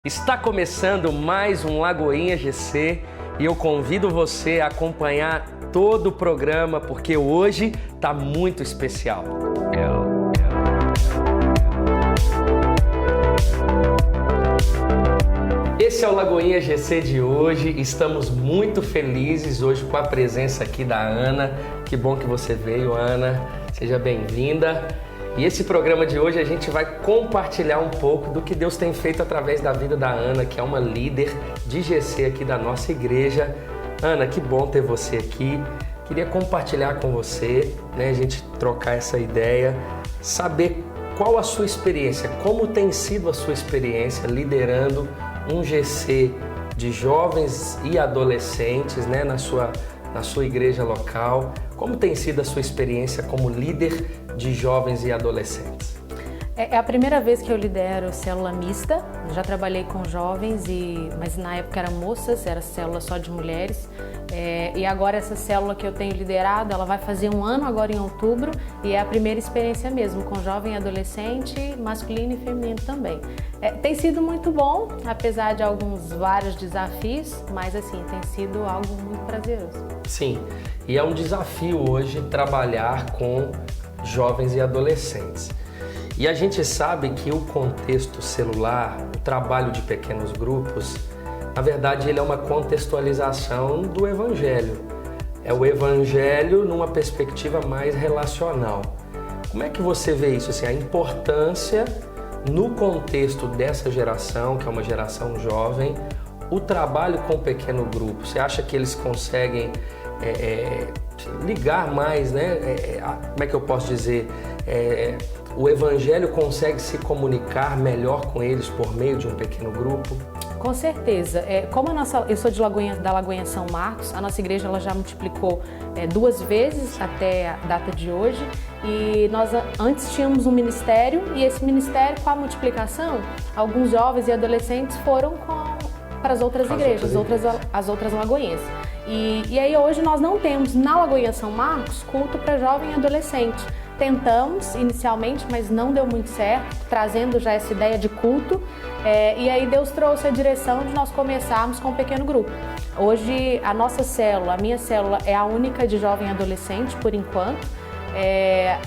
Está começando mais um Lagoinha GC e eu convido você a acompanhar todo o programa porque hoje está muito especial. Esse é o Lagoinha GC de hoje, estamos muito felizes hoje com a presença aqui da Ana. Que bom que você veio, Ana, seja bem-vinda. E esse programa de hoje a gente vai compartilhar um pouco do que Deus tem feito através da vida da Ana, que é uma líder de GC aqui da nossa igreja. Ana, que bom ter você aqui. Queria compartilhar com você, a gente trocar essa ideia, saber qual a sua experiência, como tem sido a sua experiência liderando um GC de jovens e adolescentes, na sua igreja local. Como tem sido a sua experiência como líder de jovens e adolescentes? É a primeira vez que eu lidero célula mista. Eu já trabalhei com jovens, mas na época eram moças, era célula só de mulheres. E agora essa célula que eu tenho liderado, ela vai fazer um ano agora em outubro e é a primeira experiência mesmo, com jovem e adolescente, masculino e feminino também. Tem sido muito bom, apesar de vários desafios, mas assim, tem sido algo muito prazeroso. Sim, e é um desafio hoje trabalhar com jovens e adolescentes. E a gente sabe que o contexto celular, o trabalho de pequenos grupos, na verdade ele é uma contextualização do Evangelho. É o Evangelho numa perspectiva mais relacional. Como é que você vê isso, assim, a importância no contexto dessa geração, que é uma geração jovem, o trabalho com pequeno grupo? Você acha que eles conseguem ligar mais, como é que eu posso dizer? O Evangelho consegue se comunicar melhor com eles por meio de um pequeno grupo? Com certeza. Eu sou da Lagoinha São Marcos, a nossa igreja ela já multiplicou 2 vezes até a data de hoje. E nós antes tínhamos um ministério e esse ministério, com a multiplicação, alguns jovens e adolescentes foram para as outras igrejas, as outras lagoinhas. E aí hoje nós não temos na Lagoinha São Marcos culto para jovem e adolescente. Tentamos inicialmente, mas não deu muito certo, trazendo já essa ideia de culto. E aí Deus trouxe a direção de nós começarmos com um pequeno grupo. Hoje a nossa célula, a minha célula é a única de jovem e adolescente por enquanto.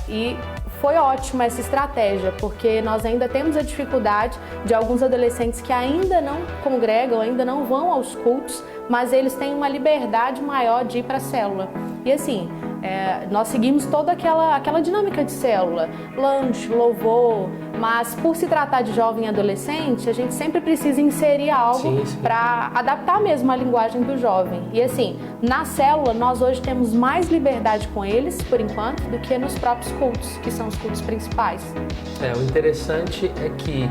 E foi ótima essa estratégia, porque nós ainda temos a dificuldade de alguns adolescentes que ainda não congregam, ainda não vão aos cultos, mas eles têm uma liberdade maior de ir para a célula. E assim, nós seguimos toda aquela dinâmica de célula, lanche, louvor, mas por se tratar de jovem e adolescente, a gente sempre precisa inserir algo para adaptar mesmo a linguagem do jovem. E assim, na célula nós hoje temos mais liberdade com eles, por enquanto, do que nos próprios cultos, que são os cultos principais. O interessante é que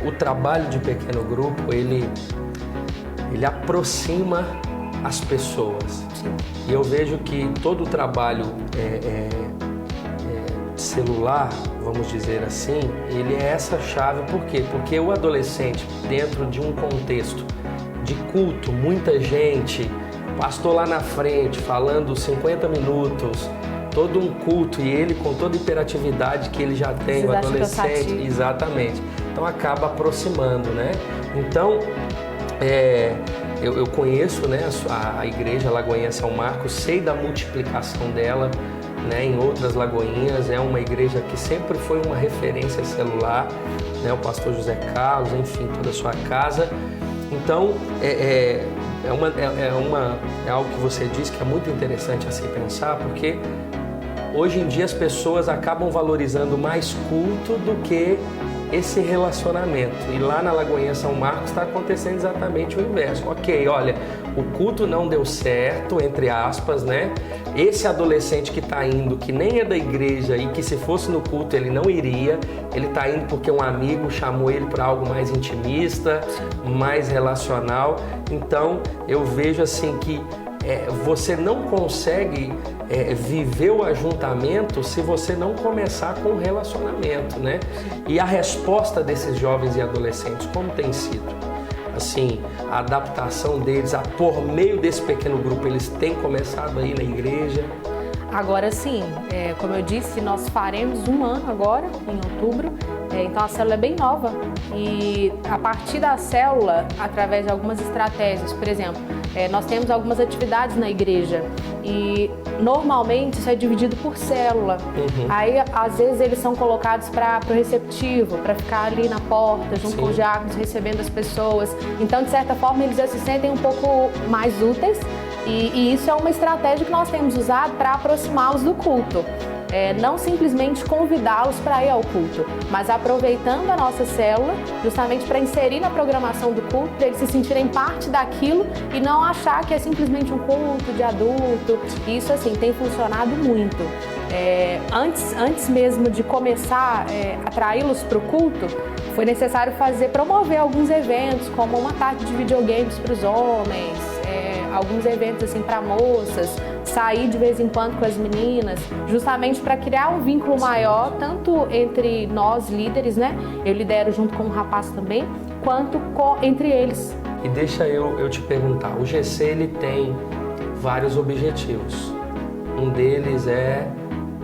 o trabalho de pequeno grupo, ele aproxima as pessoas. Sim. E eu vejo que todo o trabalho celular, vamos dizer assim, ele é essa chave. Por quê? Porque o adolescente, dentro de um contexto de culto, muita gente, pastor lá na frente, falando 50 minutos, todo um culto, e ele com toda a hiperatividade que ele já tem, o adolescente, exatamente. Então acaba aproximando, Então, eu conheço a igreja Lagoinha São Marcos, sei da multiplicação dela em outras lagoinhas. É uma igreja que sempre foi uma referência celular, o pastor José Carlos, enfim, toda a sua casa. Então, é algo que você disse que é muito interessante a se pensar, porque hoje em dia as pessoas acabam valorizando mais culto do que esse relacionamento. E lá na Lagoinha São Marcos está acontecendo exatamente o inverso. Ok, olha, o culto não deu certo, entre aspas, Esse adolescente que está indo, que nem é da igreja e que se fosse no culto ele não iria, ele está indo porque um amigo chamou ele para algo mais intimista, mais relacional. Então eu vejo assim que você não consegue viver o ajuntamento se você não começar com o relacionamento, E a resposta desses jovens e adolescentes, como tem sido? Assim, a adaptação deles, por meio desse pequeno grupo, eles têm começado aí na igreja? Agora sim, como eu disse, nós faremos um ano agora, em outubro. Então a célula é bem nova e a partir da célula, através de algumas estratégias, por exemplo, nós temos algumas atividades na igreja e normalmente isso é dividido por célula. Aí às vezes eles são colocados para o receptivo, para ficar ali na porta junto com os diáconos recebendo as pessoas. Então de certa forma eles já se sentem um pouco mais úteis e isso é uma estratégia que nós temos usado para aproximá-los do culto. Não simplesmente convidá-los para ir ao culto, mas aproveitando a nossa célula justamente para inserir na programação do culto, para eles se sentirem parte daquilo e não achar que é simplesmente um culto de adulto. Isso assim tem funcionado muito. Antes mesmo de começar a atraí-los para o culto, foi necessário promover alguns eventos, como uma tarde de videogames para os homens, alguns eventos assim para moças, sair de vez em quando com as meninas, justamente para criar um vínculo maior, tanto entre nós líderes, né? Eu lidero junto com um rapaz também, quanto entre eles. E deixa eu te perguntar, o GC ele tem vários objetivos. Um deles é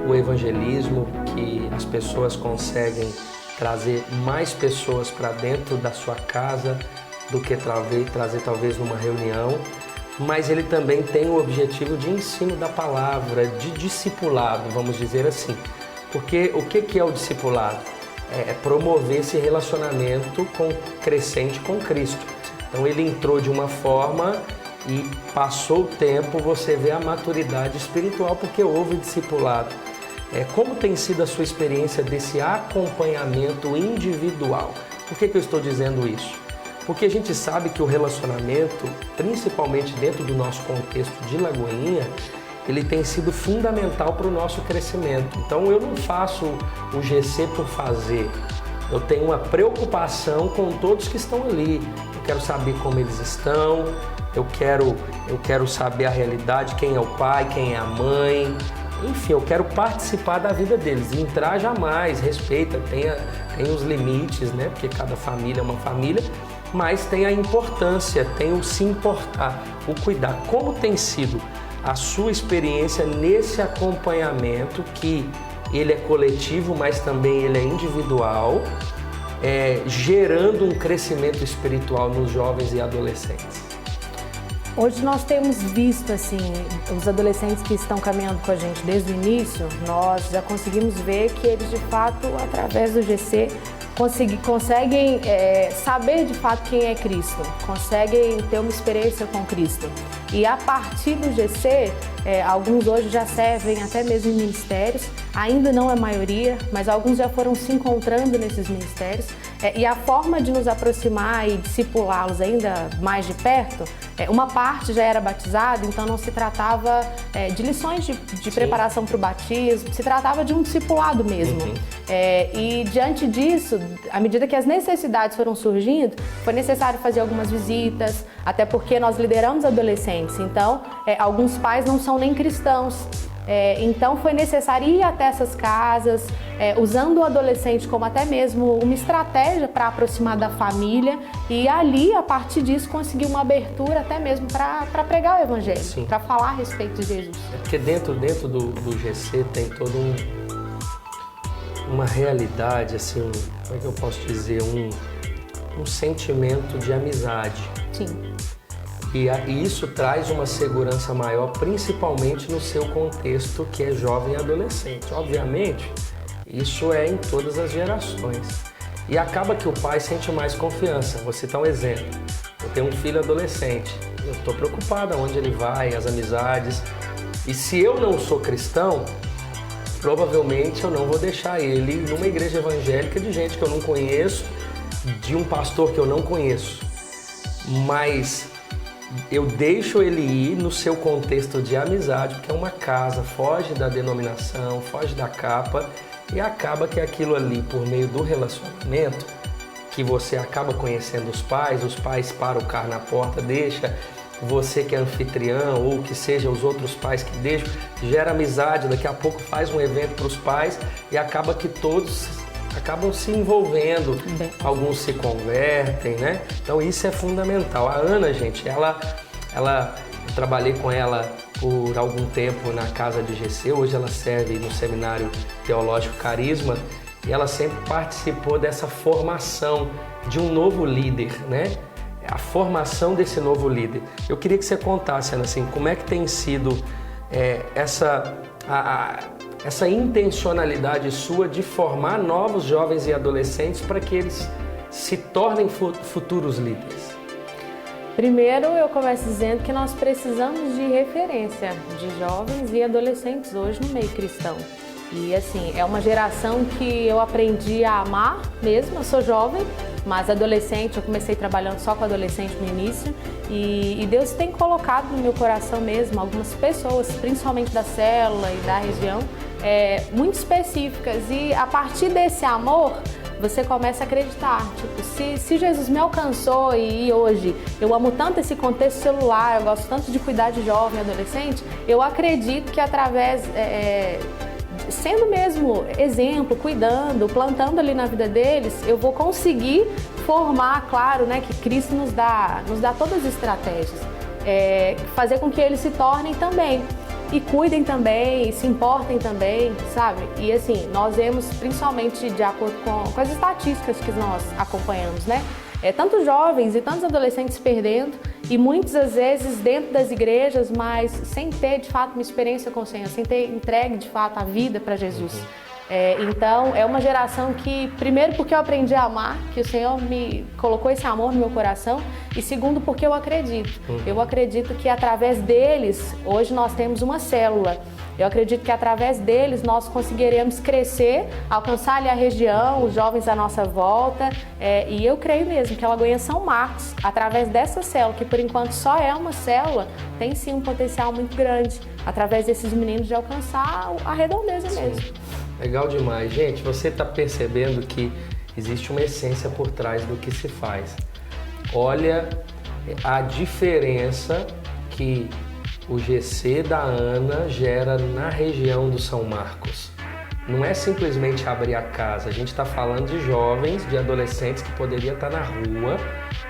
o evangelismo, que as pessoas conseguem trazer mais pessoas para dentro da sua casa do que trazer talvez numa reunião. Mas ele também tem o objetivo de ensino da palavra, de discipulado, vamos dizer assim. Porque o que é o discipulado? É promover esse relacionamento crescente com Cristo. Então ele entrou de uma forma e passou o tempo, você vê a maturidade espiritual porque houve discipulado. Como tem sido a sua experiência desse acompanhamento individual? Por que eu estou dizendo isso? Porque a gente sabe que o relacionamento, principalmente dentro do nosso contexto de Lagoinha, ele tem sido fundamental para o nosso crescimento. Então eu não faço o GC por fazer, eu tenho uma preocupação com todos que estão ali. Eu quero saber como eles estão, eu quero saber a realidade, quem é o pai, quem é a mãe. Enfim, eu quero participar da vida deles, entrar jamais, respeita, tem os limites, né? Porque cada família é uma família, mas tem a importância, tem o se importar, o cuidar. Como tem sido a sua experiência nesse acompanhamento, que ele é coletivo, mas também ele é individual, gerando um crescimento espiritual nos jovens e adolescentes? Hoje nós temos visto assim, os adolescentes que estão caminhando com a gente desde o início, nós já conseguimos ver que eles de fato, através do GC, conseguem saber de fato quem é Cristo, conseguem ter uma experiência com Cristo. E a partir do GC, alguns hoje já servem até mesmo em ministérios, ainda não é a maioria, mas alguns já foram se encontrando nesses ministérios. E a forma de nos aproximar e discipulá-los ainda mais de perto, uma parte já era batizada, então não se tratava de lições de preparação para o batismo, se tratava de um discipulado mesmo. E diante disso, à medida que as necessidades foram surgindo, foi necessário fazer algumas visitas, até porque nós lideramos adolescentes, então alguns pais não são nem cristãos. Então foi necessário ir até essas casas, usando o adolescente como até mesmo uma estratégia para aproximar da família e ali, a partir disso, conseguir uma abertura até mesmo para pregar o evangelho, para falar a respeito de Jesus. Porque dentro do GC tem toda uma realidade, assim, como é que eu posso dizer, um sentimento de amizade. Sim. E isso traz uma segurança maior, principalmente no seu contexto, que é jovem e adolescente. Obviamente, isso é em todas as gerações. E acaba que o pai sente mais confiança. Vou citar um exemplo. Eu tenho um filho adolescente. Eu estou preocupado aonde ele vai, as amizades. E se eu não sou cristão, provavelmente eu não vou deixar ele numa igreja evangélica de gente que eu não conheço, de um pastor que eu não conheço. Mas eu deixo ele ir no seu contexto de amizade, porque é uma casa, foge da denominação, foge da capa, e acaba que aquilo ali, por meio do relacionamento, que você acaba conhecendo os pais param o carro na porta, deixa, você que é anfitrião, ou que seja os outros pais que deixam, gera amizade, daqui a pouco faz um evento para os pais, e acaba que todos acabam se envolvendo, alguns se convertem, né? Então isso é fundamental. A Ana, gente, eu trabalhei com ela por algum tempo na casa de GC, hoje ela serve no Seminário Teológico Carisma, e ela sempre participou dessa formação de um novo líder, né? A formação desse novo líder. Eu queria que você contasse, Ana, assim, como é que tem sido essa intencionalidade sua de formar novos jovens e adolescentes para que eles se tornem futuros líderes? Primeiro, eu começo dizendo que nós precisamos de referência de jovens e adolescentes hoje no meio cristão. E assim, é uma geração que eu aprendi a amar mesmo. Eu sou jovem, mas adolescente, eu comecei trabalhando só com adolescente no início. E Deus tem colocado no meu coração mesmo algumas pessoas, principalmente da célula e da região, muito específicas. E a partir desse amor, você começa a acreditar, tipo, se Jesus me alcançou e hoje eu amo tanto esse contexto celular, eu gosto tanto de cuidar de jovem e adolescente, eu acredito que através, sendo mesmo exemplo, cuidando, plantando ali na vida deles, eu vou conseguir formar, claro, né, que Cristo nos dá todas as estratégias, fazer com que eles se tornem também. E cuidem também, e se importem também, sabe? E assim, nós vemos, principalmente de acordo com as estatísticas que nós acompanhamos, né? Tantos jovens e tantos adolescentes se perdendo, e muitas das vezes dentro das igrejas, mas sem ter de fato uma experiência com o Senhor, sem ter entregue de fato a vida para Jesus. Então, é uma geração que, primeiro, porque eu aprendi a amar, que o Senhor me colocou esse amor no meu coração, e segundo, porque eu acredito. Eu acredito que através deles, hoje nós temos uma célula. Eu acredito que através deles nós conseguiremos crescer, alcançar ali a região, os jovens à nossa volta, e eu creio mesmo que a Lagoinha São Marcos, através dessa célula, que por enquanto só é uma célula, tem sim um potencial muito grande, através desses meninos de alcançar a redondeza mesmo. Legal demais. Gente, você está percebendo que existe uma essência por trás do que se faz. Olha a diferença que o GC da Ana gera na região do São Marcos. Não é simplesmente abrir a casa, a gente está falando de jovens, de adolescentes que poderia estar na rua,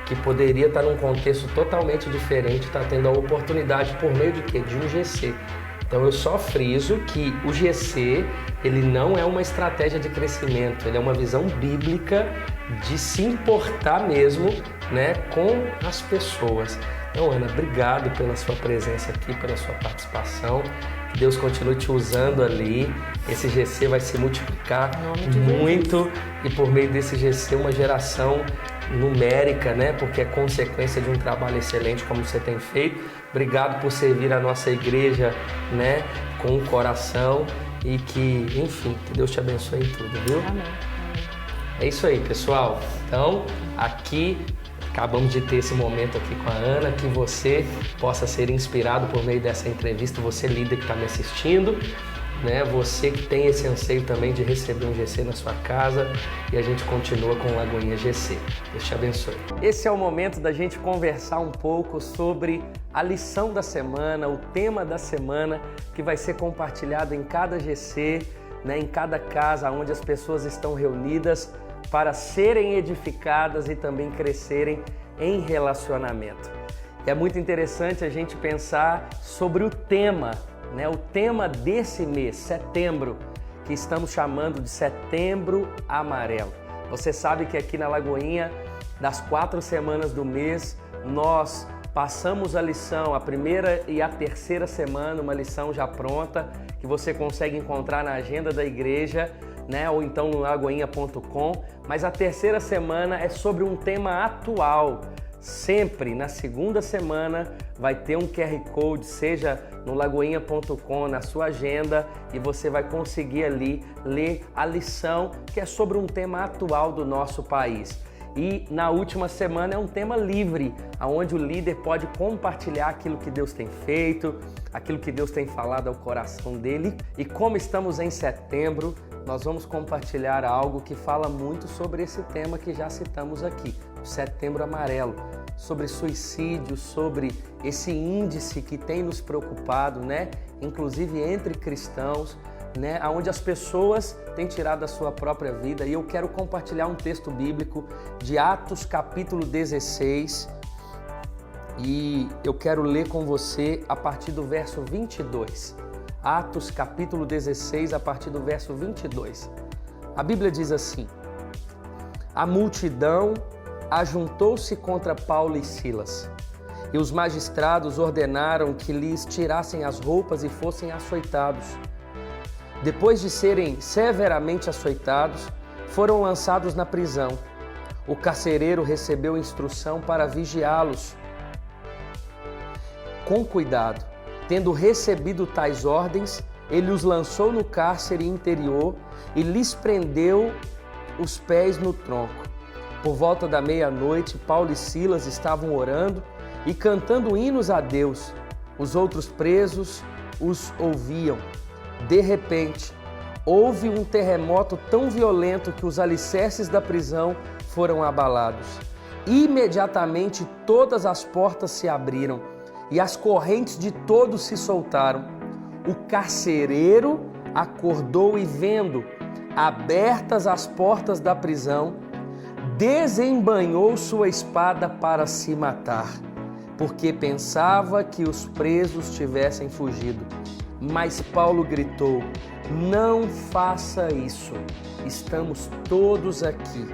que poderia estar num contexto totalmente diferente, está tendo a oportunidade por meio de quê? De um GC. Então eu só friso que o GC, ele não é uma estratégia de crescimento, ele é uma visão bíblica de se importar mesmo, né, com as pessoas. Então, Ana, obrigado pela sua presença aqui, pela sua participação. Que Deus continue te usando ali. Esse GC vai se multiplicar muito e por meio desse GC uma geração numérica, né? Porque é consequência de um trabalho excelente como você tem feito. Obrigado por servir a nossa igreja, né? Com o coração e que, enfim, que Deus te abençoe em tudo, viu? Amém. É isso aí, pessoal. Então, aqui acabamos de ter esse momento aqui com a Ana, que você possa ser inspirado por meio dessa entrevista, você líder que está me assistindo, né? Você que tem esse anseio também de receber um GC na sua casa, e a gente continua com Lagoinha GC. Deus te abençoe. Esse é o momento da gente conversar um pouco sobre a lição da semana, o tema da semana que vai ser compartilhado em cada GC, né? Em cada casa onde as pessoas estão reunidas para serem edificadas e também crescerem em relacionamento. E é muito interessante a gente pensar sobre o tema, né? O tema desse mês, setembro, que estamos chamando de Setembro Amarelo. Você sabe que aqui na Lagoinha, das 4 semanas do mês, nós passamos a lição, a primeira e a terceira semana, uma lição já pronta, que você consegue encontrar na agenda da igreja, né? Ou então no lagoinha.com, mas a terceira semana é sobre um tema atual. Sempre na segunda semana vai ter um QR Code, seja no lagoinha.com, na sua agenda, e você vai conseguir ali ler a lição que é sobre um tema atual do nosso país. E na última semana é um tema livre, onde o líder pode compartilhar aquilo que Deus tem feito, aquilo que Deus tem falado ao coração dele. E como estamos em setembro, nós vamos compartilhar algo que fala muito sobre esse tema que já citamos aqui, o Setembro Amarelo, sobre suicídio, sobre esse índice que tem nos preocupado, né? Inclusive entre cristãos, né? Onde as pessoas têm tirado a sua própria vida. E eu quero compartilhar um texto bíblico de Atos capítulo 16, e eu quero ler com você a partir do verso 22. Atos capítulo 16, a partir do verso 22. A Bíblia diz assim: a multidão ajuntou-se contra Paulo e Silas, e os magistrados ordenaram que lhes tirassem as roupas e fossem açoitados. Depois de serem severamente açoitados, foram lançados na prisão. O carcereiro recebeu instrução para vigiá-los com cuidado. Tendo recebido tais ordens, ele os lançou no cárcere interior e lhes prendeu os pés no tronco. Por volta da meia-noite, Paulo e Silas estavam orando e cantando hinos a Deus. Os outros presos os ouviam. De repente, houve um terremoto tão violento que os alicerces da prisão foram abalados. Imediatamente todas as portas se abriram e as correntes de todos se soltaram. O carcereiro acordou e, vendo abertas as portas da prisão, desembainhou sua espada para se matar, porque pensava que os presos tivessem fugido. Mas Paulo gritou: não faça isso, estamos todos aqui.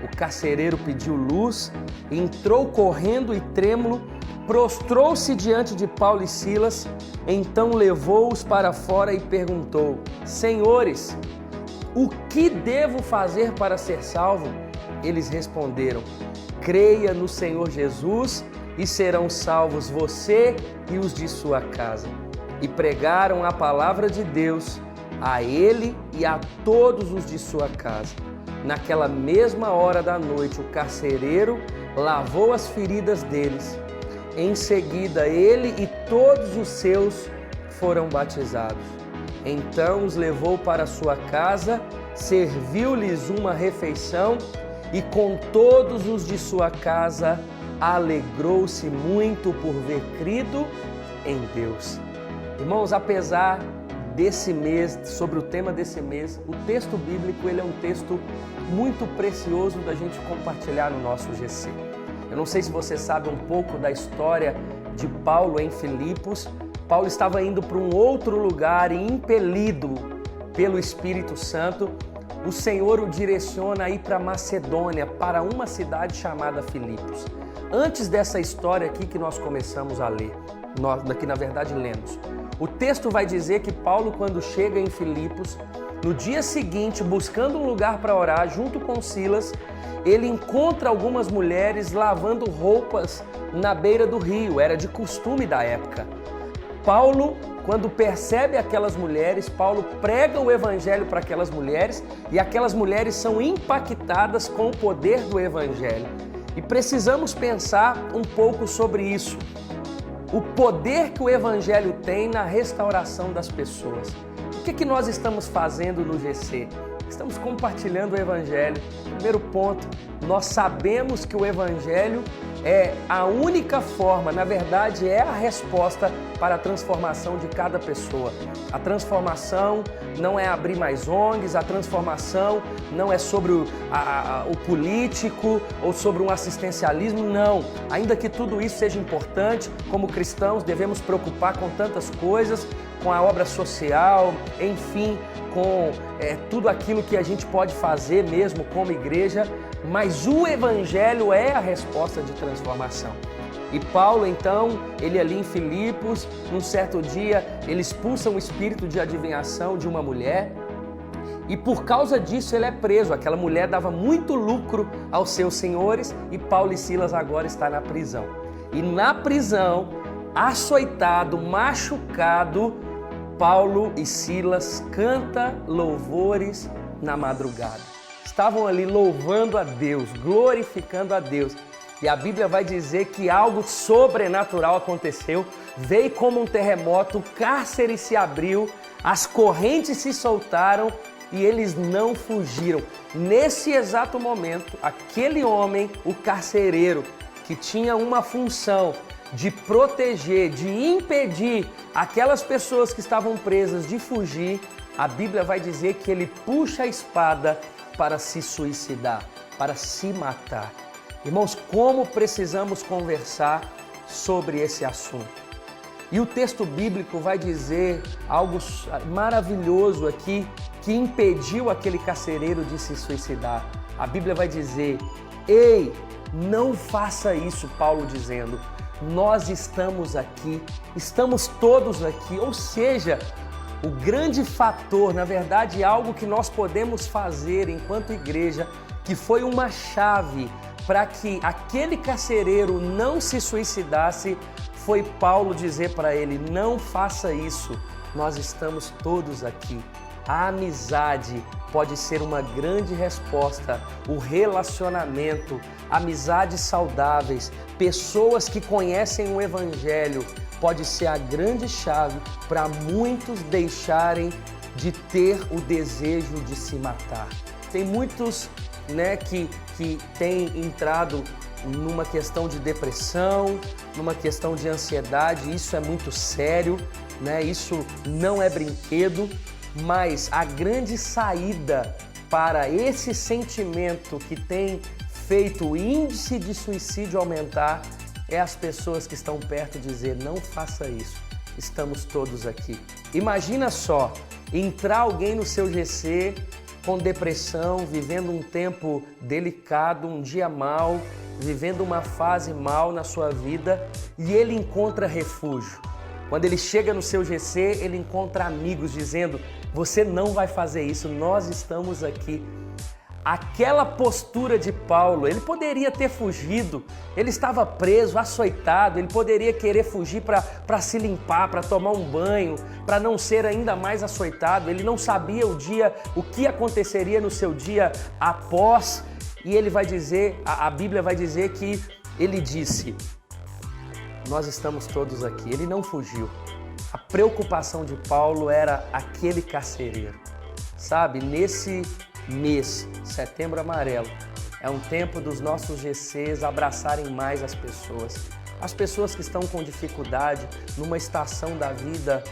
O carcereiro pediu luz, entrou correndo e trêmulo, prostrou-se diante de Paulo e Silas, então levou-os para fora e perguntou: Senhores, o que devo fazer para ser salvo? Eles responderam: creia no Senhor Jesus e serão salvos você e os de sua casa. E pregaram a palavra de Deus a ele e a todos os de sua casa. Naquela mesma hora da noite, o carcereiro lavou as feridas deles. Em seguida, ele e todos os seus foram batizados. Então os levou para sua casa, serviu-lhes uma refeição e com todos os de sua casa alegrou-se muito por ver crido em Deus. Irmãos, apesar desse mês, sobre o tema desse mês, o texto bíblico ele é um texto muito precioso da gente compartilhar no nosso GC. Eu não sei se você sabe um pouco da história de Paulo em Filipos. Paulo estava indo para um outro lugar e, impelido pelo Espírito Santo, o Senhor o direciona a ir para Macedônia, para uma cidade chamada Filipos. Antes dessa história aqui que nós começamos a ler, que na verdade lemos, o texto vai dizer que Paulo, quando chega em Filipos, no dia seguinte, buscando um lugar para orar, junto com Silas, ele encontra algumas mulheres lavando roupas na beira do rio, era de costume da época. Paulo, quando percebe aquelas mulheres, Paulo prega o evangelho para aquelas mulheres e aquelas mulheres são impactadas com o poder do evangelho. E precisamos pensar um pouco sobre isso. O poder que o evangelho tem na restauração das pessoas. O que nós estamos fazendo no GC? Estamos compartilhando o evangelho. Primeiro ponto, nós sabemos que o evangelho é a única forma, na verdade é a resposta para a transformação de cada pessoa. A transformação não é abrir mais ONGs, a transformação não é sobre o político ou sobre um assistencialismo, não. Ainda que tudo isso seja importante, como cristãos devemos preocupar com tantas coisas, com a obra social, enfim, com tudo aquilo que a gente pode fazer mesmo como igreja, mas o evangelho é a resposta de transformação. E Paulo, então, ele ali em Filipos, num certo dia, ele expulsa um espírito de adivinhação de uma mulher e por causa disso ele é preso. Aquela mulher dava muito lucro aos seus senhores e Paulo e Silas agora está na prisão. E na prisão, açoitado, machucado, Paulo e Silas cantam louvores na madrugada. Estavam ali louvando a Deus, glorificando a Deus. E a Bíblia vai dizer que algo sobrenatural aconteceu, veio como um terremoto, o cárcere se abriu, as correntes se soltaram e eles não fugiram. Nesse exato momento, aquele homem, o carcereiro, que tinha uma função de proteger, de impedir aquelas pessoas que estavam presas de fugir, a Bíblia vai dizer que ele puxa a espada para se suicidar, para se matar. Irmãos, como precisamos conversar sobre esse assunto? E o texto bíblico vai dizer algo maravilhoso aqui, que impediu aquele carcereiro de se suicidar. A Bíblia vai dizer: ei, não faça isso, Paulo dizendo, nós estamos aqui, estamos todos aqui. Ou seja, o grande fator, na verdade, algo que nós podemos fazer enquanto igreja, que foi uma chave para que aquele carcereiro não se suicidasse, foi Paulo dizer para ele: não faça isso, nós estamos todos aqui. A amizade pode ser uma grande resposta, o relacionamento, amizades saudáveis, pessoas que conhecem o Evangelho, pode ser a grande chave para muitos deixarem de ter o desejo de se matar. Tem muitos, que têm entrado numa questão de depressão, numa questão de ansiedade. Isso é muito sério, Isso não é brinquedo, mas a grande saída para esse sentimento que tem feito o índice de suicídio aumentar é as pessoas que estão perto dizer: não faça isso, estamos todos aqui. Imagina só, entrar alguém no seu GC com depressão, vivendo um tempo delicado, um dia mal, vivendo uma fase mal na sua vida, e ele encontra refúgio. Quando ele chega no seu GC, ele encontra amigos dizendo: você não vai fazer isso, nós estamos aqui. Aquela postura de Paulo, ele poderia ter fugido, ele estava preso, açoitado, ele poderia querer fugir para se limpar, para tomar um banho, para não ser ainda mais açoitado. Ele não sabia o que aconteceria no seu dia após, e ele vai dizer, a Bíblia vai dizer que ele disse: nós estamos todos aqui. Ele não fugiu. A preocupação de Paulo era aquele carcereiro. Sabe, nesse mês, Setembro Amarelo, é um tempo dos nossos GCs abraçarem mais as pessoas que estão com dificuldade, numa estação da vida,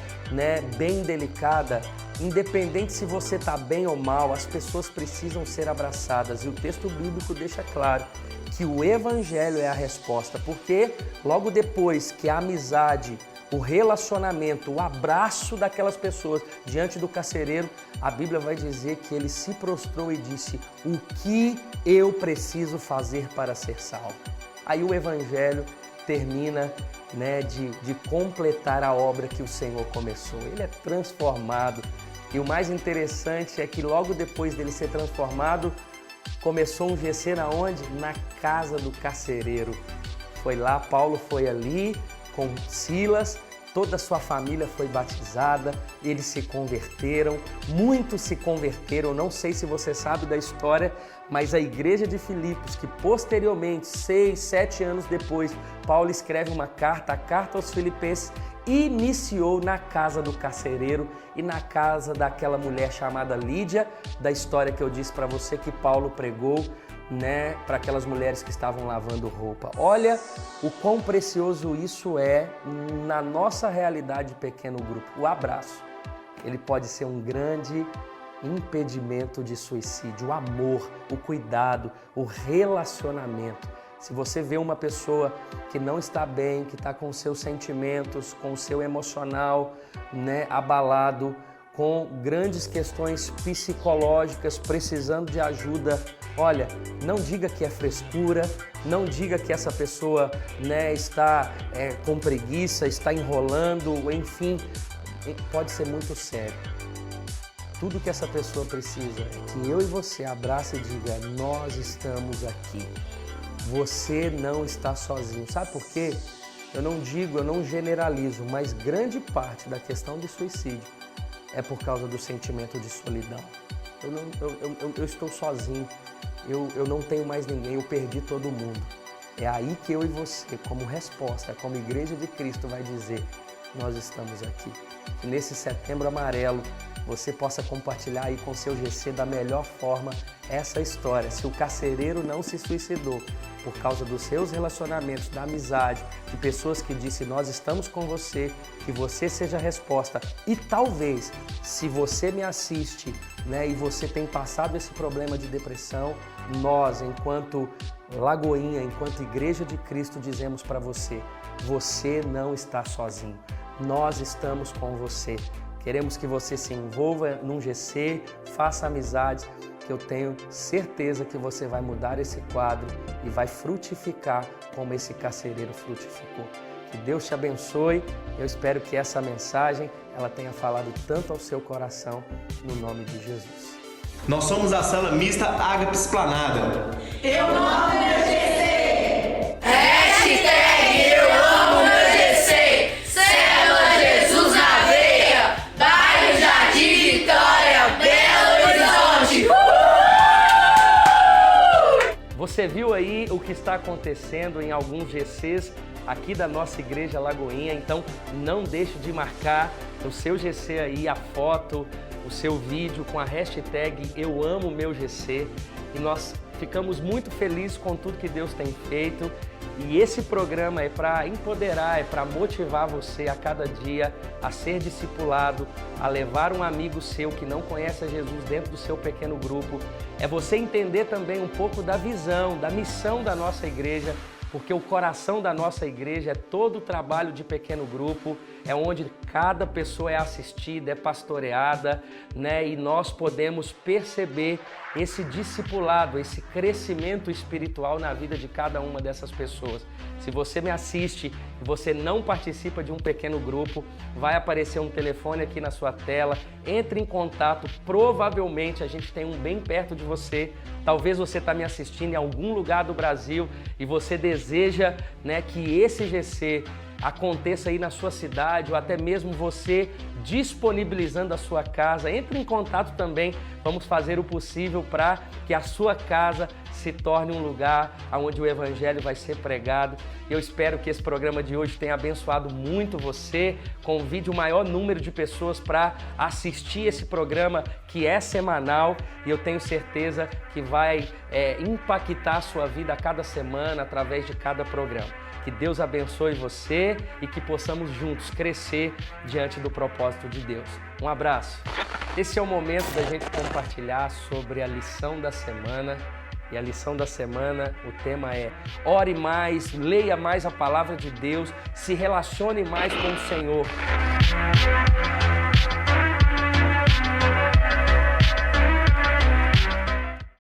bem delicada. Independente se você está bem ou mal, as pessoas precisam ser abraçadas. E o texto bíblico deixa claro que o Evangelho é a resposta, porque logo depois que a amizade, o relacionamento, o abraço daquelas pessoas diante do carcereiro, a Bíblia vai dizer que ele se prostrou e disse: o que eu preciso fazer para ser salvo? Aí o Evangelho termina de completar a obra que o Senhor começou. Ele é transformado, e o mais interessante é que logo depois dele ser transformado, começou um GC na onde? Na casa do carcereiro. Foi lá, Paulo foi ali com Silas, toda a sua família foi batizada, eles se converteram, muitos se converteram. Não sei se você sabe da história, mas a igreja de Filipos, que posteriormente, 6, 7 anos depois, Paulo escreve uma carta, a carta aos Filipenses, iniciou na casa do carcereiro e na casa daquela mulher chamada Lídia, da história que eu disse para você que Paulo pregou, para aquelas mulheres que estavam lavando roupa. Olha o quão precioso isso é na nossa realidade de pequeno grupo. O abraço, ele pode ser um grande impedimento de suicídio. O amor, o cuidado, o relacionamento. Se você vê uma pessoa que não está bem, que está com seus sentimentos, com o seu emocional, abalado, com grandes questões psicológicas, precisando de ajuda, olha, não diga que é frescura, não diga que essa pessoa está com preguiça, está enrolando, enfim, pode ser muito sério. Tudo que essa pessoa precisa é que eu e você abrace e diga: nós estamos aqui. Você não está sozinho. Sabe por quê? Eu não generalizo, mas grande parte da questão do suicídio é por causa do sentimento de solidão. Eu estou sozinho, eu não tenho mais ninguém, eu perdi todo mundo. É aí que eu e você, como resposta, como Igreja de Cristo, vai dizer: nós estamos aqui. Que nesse Setembro Amarelo você possa compartilhar aí com seu GC da melhor forma essa história. Se o carcereiro não se suicidou por causa dos seus relacionamentos, da amizade, de pessoas que disse: nós estamos com você, que você seja a resposta. E talvez, se você me assiste, e você tem passado esse problema de depressão, nós, enquanto Lagoinha, enquanto Igreja de Cristo, dizemos para você: você não está sozinho. nós estamos com você. Queremos que você se envolva num GC, faça amizades, que eu tenho certeza que você vai mudar esse quadro e vai frutificar como esse carcereiro frutificou. Que Deus te abençoe. Eu espero que essa mensagem ela tenha falado tanto ao seu coração, no nome de Jesus. Nós somos a célula mista Ágape Esplanada. Eu amo meu GC! Hashtag eu amo meu GC! Célula Jesus na veia! Bairro Jardim Vitória, Belo Horizonte! Você viu aí o que está acontecendo em alguns GCs aqui da nossa Igreja Lagoinha, então não deixe de marcar no seu GC aí a foto, o seu vídeo com a hashtag Eu Amo Meu GC, e nós ficamos muito felizes com tudo que Deus tem feito. E esse programa é para empoderar, é para motivar você a cada dia a ser discipulado, a levar um amigo seu que não conhece a Jesus dentro do seu pequeno grupo. É você entender também um pouco da visão, da missão da nossa igreja, porque o coração da nossa igreja é todo o trabalho de pequeno grupo, é onde cada pessoa é assistida, é pastoreada, né? E nós podemos perceber esse discipulado, esse crescimento espiritual na vida de cada uma dessas pessoas. Se você me assiste e você não participa de um pequeno grupo, vai aparecer um telefone aqui na sua tela, entre em contato, provavelmente a gente tem um bem perto de você. Talvez você está me assistindo em algum lugar do Brasil e você deseja, né, que esse GC aconteça aí na sua cidade, ou até mesmo você disponibilizando a sua casa. Entre em contato também, vamos fazer o possível para que a sua casa se torne um lugar onde o Evangelho vai ser pregado. Eu espero que esse programa de hoje tenha abençoado muito você. Convide o maior número de pessoas para assistir esse programa que é semanal, e eu tenho certeza que vai impactar a sua vida a cada semana através de cada programa. Que Deus abençoe você e que possamos juntos crescer diante do propósito de Deus. Um abraço. Esse é o momento da gente compartilhar sobre a lição da semana. E a lição da semana, o tema é: ore mais, leia mais a palavra de Deus, se relacione mais com o Senhor.